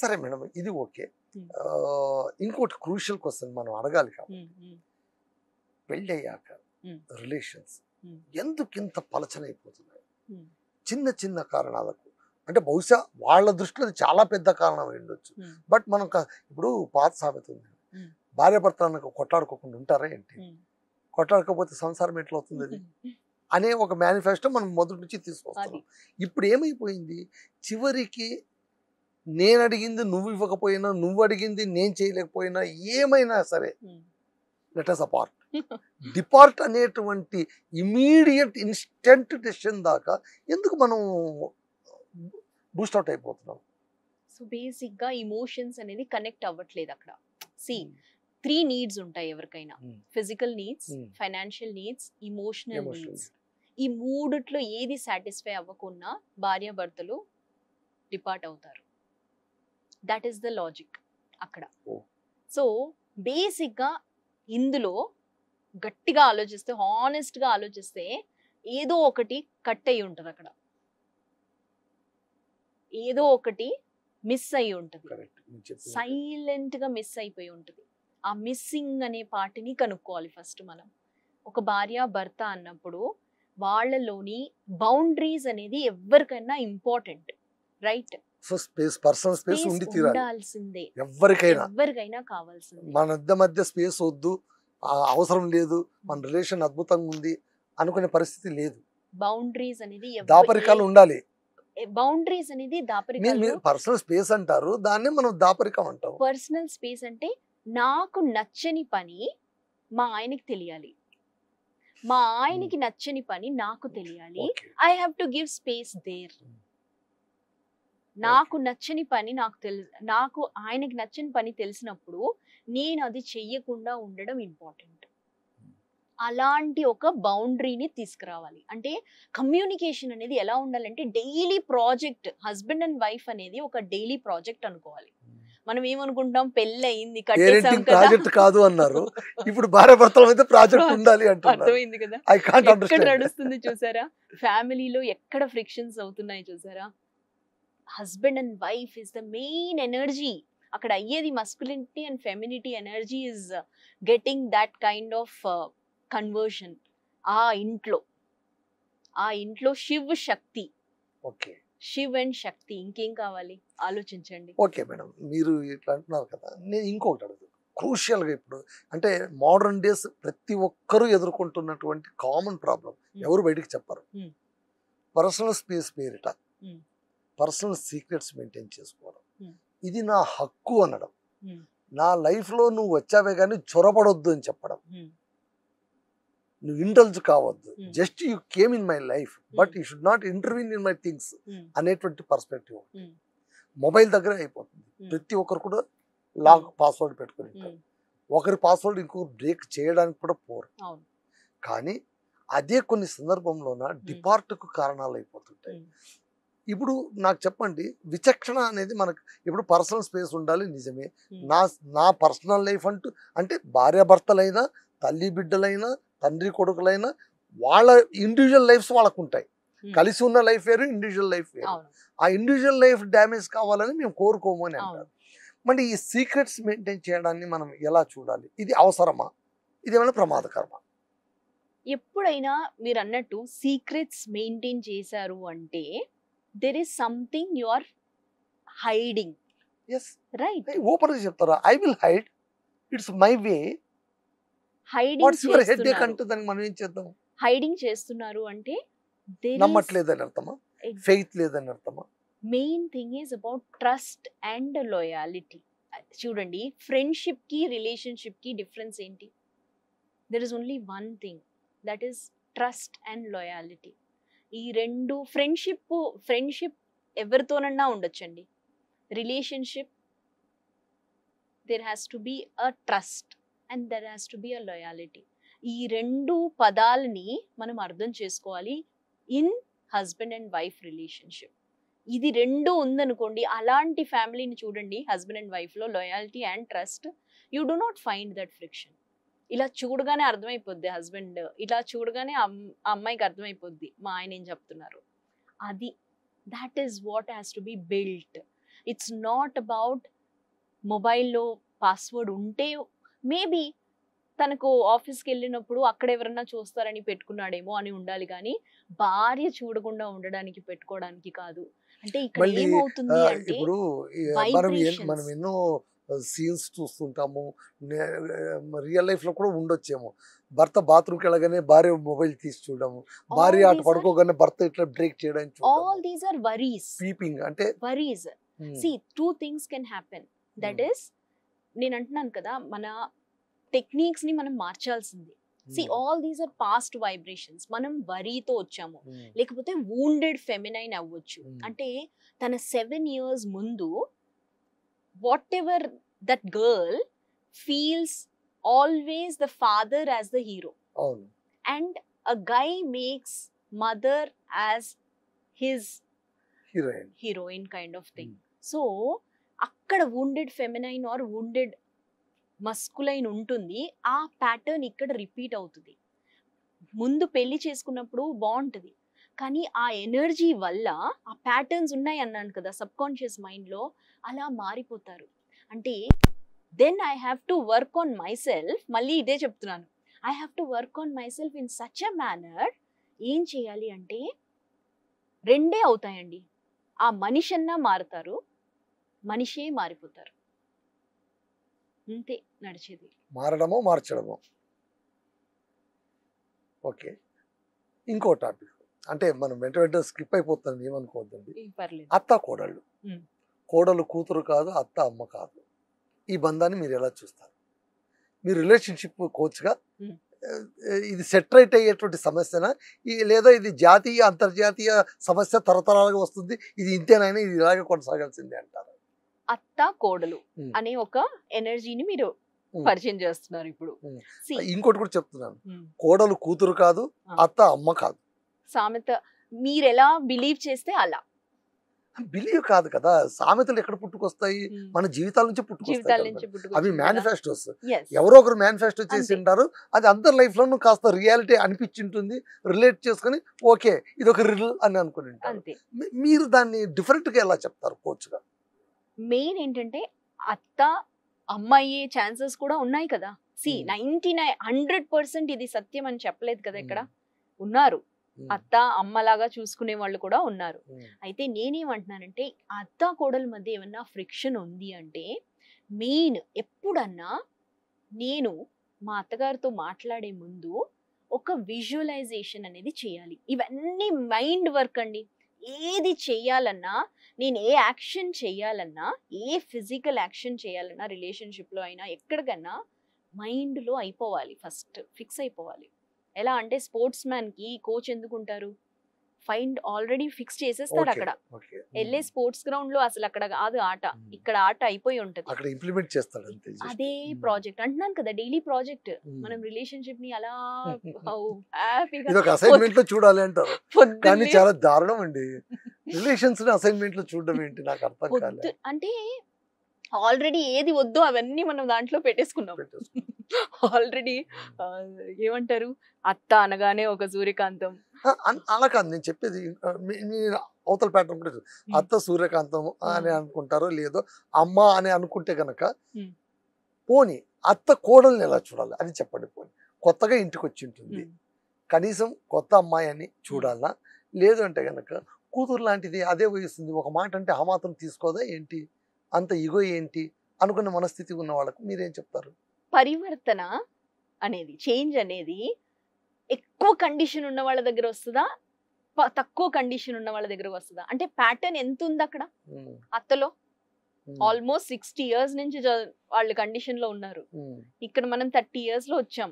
సరే మేడం, ఇది ఓకే. ఇంకోటి క్రూషియల్ క్వశ్చన్ మనం అడగాలి కాబట్టి, పెళ్ళి అయ్యాక రిలేషన్స్ ఎందుకు ఇంత పలచనైపోతున్నాయి? చిన్న చిన్న కారణాలకు. అంటే బహుశా వాళ్ళ దృష్టిలో చాలా పెద్ద కారణం ఉండొచ్చు. బట్ మనం ఇప్పుడు పాత సామెత ఉంది, భార్యాభర్తలకు కొట్లాడుకోకుండా ఉంటారా ఏంటి, కొట్లాడకపోతే సంసారం ఎట్లా అవుతుంది అది అనే ఒక మేనిఫెస్టో మనం మొదటి నుంచి తీసుకొస్తాం. ఇప్పుడు ఏమైపోయింది, చివరికి నేను అడిగింది నువ్వు ఇవ్వకపోయినా, నువ్వు అడిగింది నేను చేయలేకపోయినా, ఏమైనా సరే లెట్ us apart. డిపార్ట్ అనేటువంటి ఇమీడియట్ ఇన్స్టెంట్ డెసిషన్ దాకా ఎందుకు మనం బూస్ట్ అవుట్ అయిపోతున్నాం? సో బేసిక్ గా ఇమోషన్స్ అనేది కనెక్ట్ అవ్వట్లేదు అక్కడ. సి 3 నీడ్స్ ఉంటాయి ఎవరికైనా, physical needs, financial needs, emotional needs. ఈ మూడిట్లో ఏది సాటిస్ఫై అవ్వకుండా భార్యాభర్తలు డిపార్ట్ అవుతారు. దట్ ఈస్ ద లాజిక్ అక్కడ. సో బేసిక్ గా ఇందులో గట్టిగా ఆలోచిస్తే, హానెస్ట్ గా ఆలోచిస్తే ఏదో ఒకటి కట్ అయి ఉంటుంది అక్కడ, ఏదో ఒకటి మిస్ అయి ఉంటుంది, సైలెంట్ గా మిస్ అయిపోయి ఉంటుంది. ఆ మిస్సింగ్ అనే పార్టీని కనుక్కోవాలి ఫస్ట్ మనం. ఒక భార్య భర్త అన్నప్పుడు వాళ్ళలోని బౌండరీస్ అనేది ఎవరికైనా important, right? So space, personal space ఉండి ఉండాల్సిందే, ఎవరికైనా కావాల్సిందే. మన మధ్య స్పేస్ వద్దు, అవసరం లేదు, మన రిలేషన్ అద్భుతంగా ఉంది అనుకునే పరిస్థితి లేదు. బౌండరీస్ అనేది దాపరికాలు ఉండాలి. బౌండరీస్ అనేది దాపరికాలు. పర్సనల్ స్పేస్ అంటారు, దాన్ని మనం దాపరికం అంటాం. పర్సనల్ స్పేస్ అంటే నాకు నచ్చని పని మా ఆయనకి తెలియాలి, మా ఆయనకి నచ్చని పని నాకు తెలియాలి. I have to give space there. నాకు నచ్చని పని నాకు ఆయనకి నచ్చని పని తెలిసినప్పుడు నేను అది చెయ్యకుండా ఉండడం ఇంపార్టెంట్. అలాంటి ఒక బౌండరీని తీసుకురావాలి. అంటే కమ్యూనికేషన్ అనేది ఎలా ఉండాలంటే daily project. Husband and wife అనేది ఒక డైలీ ప్రాజెక్ట్ అనుకోవాలి. మనం ఏమనుకుంటాం, పెళ్ళి అయింది కట్టేసాం కదా, ప్రాజెక్ట్ కాదు అన్నారు. ఇప్పుడు భార్య భర్తల మధ్య ప్రాజెక్ట్ ఉండాలి అంటున్నారు. అర్థమైంది కదా, ఐ కాంట్ ఎక్కడ అండర్స్టాండ్. నడుస్తుంది చూసారా, ఫ్యామిలీలో ఎక్కడ ఫ్రిక్షన్స్ అవుతున్నాయి చూసారా. Husband and wife is the main energy. అక్కడ అయ్యేది masculinity and femininity energy is getting that kind of conversion. ఆ ఇంట్లో శివ్ శక్తి, శివ్ అండ్ శక్తి, ఇంకేం కావాలి ఆలోచించండి. ఓకే మేడం, మీరు ఇట్లా అంటున్నారు కదా, నేను ఇంకొకటి అడుగుతాను క్రూషియల్గా. ఇప్పుడు అంటే మోడర్న్ డేస్ ప్రతి ఒక్కరూ ఎదుర్కొంటున్నటువంటి కామన్ ప్రాబ్లం, ఎవరు బయటికి చెప్పరు, పర్సనల్ స్పేస్ పేరిట పర్సనల్ సీక్రెట్స్ మెయింటైన్ చేసుకోవడం. ఇది నా హక్కు అనడం, నా లైఫ్లో నువ్వు వచ్చావే కానీ చొరబడొద్దు అని చెప్పడం, నువ్వు ఇంటల్జ్ కావద్దు, just you came in my life but you should not intervene in my things అనేటువంటి పర్స్పెక్టివ్ మొబైల్ దగ్గర అయిపోతుంది. ప్రతి ఒక్కరు కూడా లాక్ పాస్వర్డ్ పెట్టుకుని ఉంటారు. ఒకరి పాస్వర్డ్ ఇంకొకరు బ్రేక్ చేయడానికి కూడా పోరు. కానీ అదే కొన్ని సందర్భంలోన డిపార్ట్కు కారణాలు అయిపోతుంటాయి. ఇప్పుడు నాకు చెప్పండి, విచక్షణ అనేది మనకు ఇప్పుడు పర్సనల్ స్పేస్ ఉండాలి నిజమే. నా పర్సనల్ లైఫ్ అంటూ అంటే భార్యాభర్తలైనా, తల్లి బిడ్డలైనా, తండ్రి కొడుకులైనా వాళ్ళ ఇండివిజువల్ లైఫ్స్ వాళ్ళకు ఉంటాయి. కలిసి ఉన్న లైఫ్ వేరు, ఇండివిజువల్ లైఫ్ వేరు. ఆ ఇండివిజువల్ లైఫ్ డ్యామేజ్ కావాలని మేము కోరుకోము అని అంటారు. మరి ఈ సీక్రెట్స్ మెయింటైన్ చేయడాన్ని మనం ఎలా చూడాలి? ఇది అవసరమా, ఇది ఏమైనా ప్రమాదకరమా? ఎప్పుడైనా మీరు అన్నట్టు సీక్రెట్స్ మెయింటైన్ చేశారు అంటే there is something you are hiding. Yes, right. Open గా చెప్తారా, I will hide, it's my way. Hiding what's your headache అంటే దానికి మనం ఏం చేద్దాం? హైడింగ్ చేస్తున్నారు అంటే నమ్మట్లేదని అర్థమా, ఫెయిత్ లేదని అర్థమా? Main thing is about trust and loyalty. చూడండి, ఫ్రెండ్షిప్ కి రిలేషన్షిప్ కి డిఫరెన్స్ ఏంటి? There is only one thing, that is trust and loyalty. ఈ రెండు, ఫ్రెండ్షిప్ ఎవరితోనన్నా ఉండొచ్చండి, relationship there has to be a trust and there has to be a loyalty. ఈ రెండు పదాలని మనం అర్థం చేసుకోవాలి in husband and wife relationship. ఇది రెండు ఉందనుకోండి, అలాంటి ఫ్యామిలీని చూడండి, హస్బెండ్ అండ్ వైఫ్లో loyalty and trust, you do not find that friction. ఇలా చూడగానే అర్థమైపోద్ది హస్బెండ్, ఇలా చూడగానే అమ్మాయికి అర్థమైపోద్ది మా ఆయన ఏం చెప్తున్నారు. అది that is what has to B built. It's not about మొబైల్లో పాస్వర్డ్ ఉంటే మేబీ తనకు ఆఫీస్కి వెళ్ళినప్పుడు అక్కడ ఎవరన్నా చూస్తారని పెట్టుకున్నాడేమో అని ఉండాలి, కానీ భార్య చూడకుండా ఉండడానికి పెట్టుకోవడానికి కాదు. అంటే ఇక్కడ మళ్ళీ ఏమవుతుంది అంటే ఇప్పుడు vibrations. మనం ఎన్నో సీన్స్ చూస్తుంటాము, రియల్ లైఫ్ లో కూడా ఉండొచ్చేమో. భర్త బాత్రూమ్కి వెళ్ళగానే భార్య మొబైల్ తీసి చూడము, భార్య All అటు these are- పడుకోగానే భర్త ఇట్లా బ్రేక్ చేయడానికి all these are worries. Peeping అంటే worries. See, two things can happen. That is, నేను అంటున్నాను కదా, మన టెక్నిక్స్ ని మనం మార్చాల్సింది. See, all these are past vibrations. మనం వరీతో వచ్చాము, లేకపోతే wounded feminine అవ్వచ్చు. అంటే తన 7 years ముందు whatever that girl feels always the father as the hero, అవును and a guy makes mother as his heroine. Heroine kind of thing. So అక్కడ wounded feminine or wounded masculine ఉంటుంది. ఆ pattern ఇక్కడ repeat అవుతుంది. ముందు పెళ్లి చేసుకున్నప్పుడు బాగుంటుంది, కానీ ఆ ఎనర్జీ వల్ల ఆ ప్యాటర్న్స్ ఉన్నాయి అన్నాను కదా సబ్ కాన్షియస్ మైండ్లో, అలా మారిపోతారు. అంటే then I have to work on myself. మళ్ళీ ఇదే చెప్తున్నాను, I have to work on myself in such a manner. ఏం చేయాలి అంటే రెండే అవుతాయండి, ఆ మనిషి అన్నా మారుతారు, మనిషే మారిపోతారు. అంతే నడిచేది. మారడమో మార్చడమో. ఓకే, ఇంకో టాపిక్ అంటే మనం వెంట వెంట స్కిప్ అయిపోతాం, ఏమనుకోవద్దండి. పర్లేదు. అత్త కోడళ్ళు, కోడలు కూతురు కాదు, అత్త అమ్మ కాదు, ఈ బంధాన్ని మీరు ఎలా చూస్తారు? మీరు రిలేషన్షిప్ కోచ్గా ఇది సెటరేట్ అయ్యేటువంటి సమస్యనా, లేదా ఇది జాతీయ అంతర్జాతీయ సమస్య తరతరాలుగా వస్తుంది, ఇది ఇంతేనైనా ఇది ఇలాగే కొనసాగాల్సిందే అంటారు? అత్త కోడలు అనే ఒక ఎనర్జీని మీరు పరిచయం చేస్తున్నారు ఇప్పుడు. ఇంకోటి కూడా చెప్తున్నాను, కోడలు కూతురు కాదు, అత్త అమ్మ కాదు. సామెత మీరు ఎలా బిలీవ్ చేస్తే అలా. బిలీవ్ కాదు కదా, సామెతలు ఎక్కడ పుట్టుకొస్తాయి? మన జీవితాల నుంచి పుట్టుకొస్తాయి. అవి మేనిఫెస్టోస్, ఎవరో ఒకరు మేనిఫెస్టో చేసి ఉంటారు, అది అందరి లైఫ్ లోనూ కాస్త రియాలిటీ అనిపించింటుంది, రిలేట్ చేసుకుని ఓకే ఇది ఒక రిల్ అని అనుకుని ఉంటారు. మీరు దాన్ని డిఫరెంట్ గా ఎలా చెప్తారు కోచ్గా? మెయిన్ ఏంటంటే అత్త అమ్మాయి ఛాన్సెస్ కూడా ఉన్నాయి కదా. సి 99-100% ఇది సత్యం అని చెప్పలేదు కదా, ఇక్కడ ఉన్నారు అత్త అమ్మలాగా చూసుకునే వాళ్ళు కూడా ఉన్నారు. అయితే నేనేమంటున్నానంటే అత్త కోడల మధ్య ఏమన్నా ఫ్రిక్షన్ ఉంది అంటే మెయిన్ ఎప్పుడన్నా నేను మా అత్తగారితో మాట్లాడే ముందు ఒక విజువలైజేషన్ అనేది చేయాలి. ఇవన్నీ మైండ్ వర్క్ అండి. ఏది చెయ్యాలన్నా, నేను ఏ యాక్షన్ చేయాలన్నా, ఏ ఫిజికల్ యాక్షన్ చేయాలన్నా, రిలేషన్షిప్లో అయినా ఎక్కడికన్నా మైండ్లో అయిపోవాలి, ఫస్ట్ ఫిక్స్ అయిపోవాలి. ఎలా అంటే స్పోర్ట్స్ మ్యాన్ కి కోచ్ ఎందుకుంటారు? ఫైండ్ ఆల్రెడీ ఫిక్స్ చేసేస్తారు. అక్కడ వెళ్ళే స్పోర్ట్స్ గ్రౌండ్ లో అసలు అక్కడ కాదు ఆట, ఇక్కడ ఆట అయిపోయి ఉంటది, అక్కడ ఇంప్లిమెంట్ చేస్తాడు. అదే ప్రాజెక్ట్ అంటున్నాను కదా, డైలీ ప్రాజెక్ట్. మనం రిలేషన్షిప్ ని అలా హ్యాపీగా అసైన్మెంట్ లో చూడాలి అంటారు, కానీ చాలా దారుణం అండి రిలేషన్స్ అసైన్మెంట్ లో చూడడం ఏంటి, నాకు అర్థం కాలేదు. అంటే ఆల్రెడీ ఏది వద్దో అవన్నీ మనం దాంట్లో పెట్టేసుకున్నాం ఆల్రెడీ. ఏమంటారు, అత్త అనగానే ఒక సూర్యకాంతం అలా కాదు నేను చెప్పేది. అవతల ప్యాటర్న్ కూడా అత్త సూర్యకాంతం అని అనుకుంటారో లేదో, అమ్మ అని అనుకుంటే గనక పోనీ అత్త కోడల్ని ఎలా చూడాలి అది చెప్పండి. పోనీ కొత్తగా ఇంటికి వచ్చి ఉంటుంది, కనీసం కొత్త అమ్మాయి అని చూడాలా, లేదు అంటే గనక కూతురు లాంటిది అదే వయస్తుంది, ఒక మాట అంటే ఆ మాత్రం తీసుకోదా ఏంటి, అంత ఇగో ఏంటి అనుకున్న మనస్థితి ఉన్న వాళ్ళకు మీరేం చెప్తారు? పరివర్తన అనేది, చేంజ్ అనేది ఎక్కువ కండిషన్ ఉన్న వాళ్ళ దగ్గర వస్తుందా, తక్కువ కండిషన్ ఉన్న వాళ్ళ దగ్గర వస్తుందా? అంటే ప్యాటర్న్ ఎంత ఉంది అక్కడ అత్తలో? ఆల్మోస్ట్ 60 years నుంచి వాళ్ళు కండిషన్ లో ఉన్నారు. ఇక్కడ మనం 30 years లో వచ్చాం.